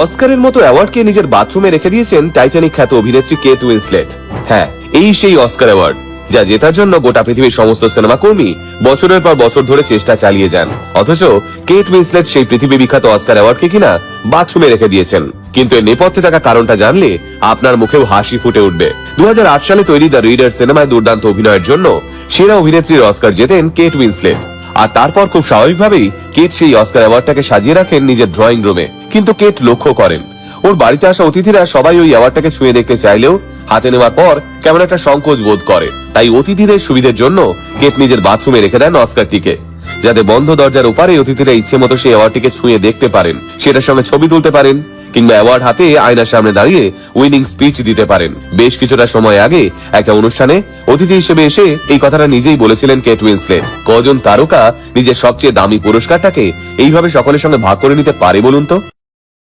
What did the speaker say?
অস্কারের মতো অ্যাওয়ার্ডকে নিজের বাথরুমে রেখে দিয়েছেন টাইটানিক খ্যাত অভিনেত্রী কেট উইন্সলেট। হ্যাঁ, এই সেই অস্কার অ্যাওয়ার্ড যা জেতার জন্য গোটা পৃথিবীর সমস্ত সিনেমা কর্মী বছরের পর বছর ধরে চেষ্টা চালিয়ে যান। অথচ কেট উইন্সলেট সেই পৃথিবী বিখ্যাত অস্কার অ্যাওয়ার্ডকে কিনা বাথরুমে রেখে দিয়েছেন। কিন্তু এর নেপথ্যে থাকা কারণটা জানলে আপনার মুখেও হাসি ফুটে উঠবে। 2008 সালে তৈরি দ্য রিডার সিনেমায় দুর্দান্ত অভিনয়ের জন্য সেরা অভিনেত্রীর অস্কার জেতেন কেট উইন্সলেট। আর তারপর খুব স্বাভাবিকভাবেই কেট সেই অস্কার অ্যাওয়ার্ডটাকে সাজিয়ে রাখেন নিজের ড্রয়িং রুমে। কিন্তু কেট লক্ষ্য করেন ওর বাড়িতে আসা অতিথিরা সবাই ওই অ্যাওয়ার্ডটাকে ছুঁয়ে দেখতে চাইলেও হাতে নেওয়ার পর কেমন একটা সংকোচ বোধ করে। তাই অতিথিদের সুবিধার জন্য কেট নিজের বাথরুমে রেখে দেন অস্কারটিকে, যাতে বন্ধ দরজার ওপারে অতিথিরা ইচ্ছে মতো সেই অ্যাওয়ার্ডটিকে ছুঁয়ে দেখতে পারেন, সেটার সঙ্গে ছবি তুলতে পারেন, কিংবা অ্যাওয়ার্ড হাতে আয়নার সামনে দাঁড়িয়ে উইনিং স্পিচ দিতে পারেন। বেশ কিছুটা সময় আগে একটা অনুষ্ঠানে অতিথি হিসেবে এসে এই কথাটা নিজেই বলেছিলেন কেট উইন্সলেট। কজন তারকা নিজের সবচেয়ে দামি পুরস্কারটাকে এইভাবে সকলের সঙ্গে ভাগ করে নিতে পারে বলুন তো?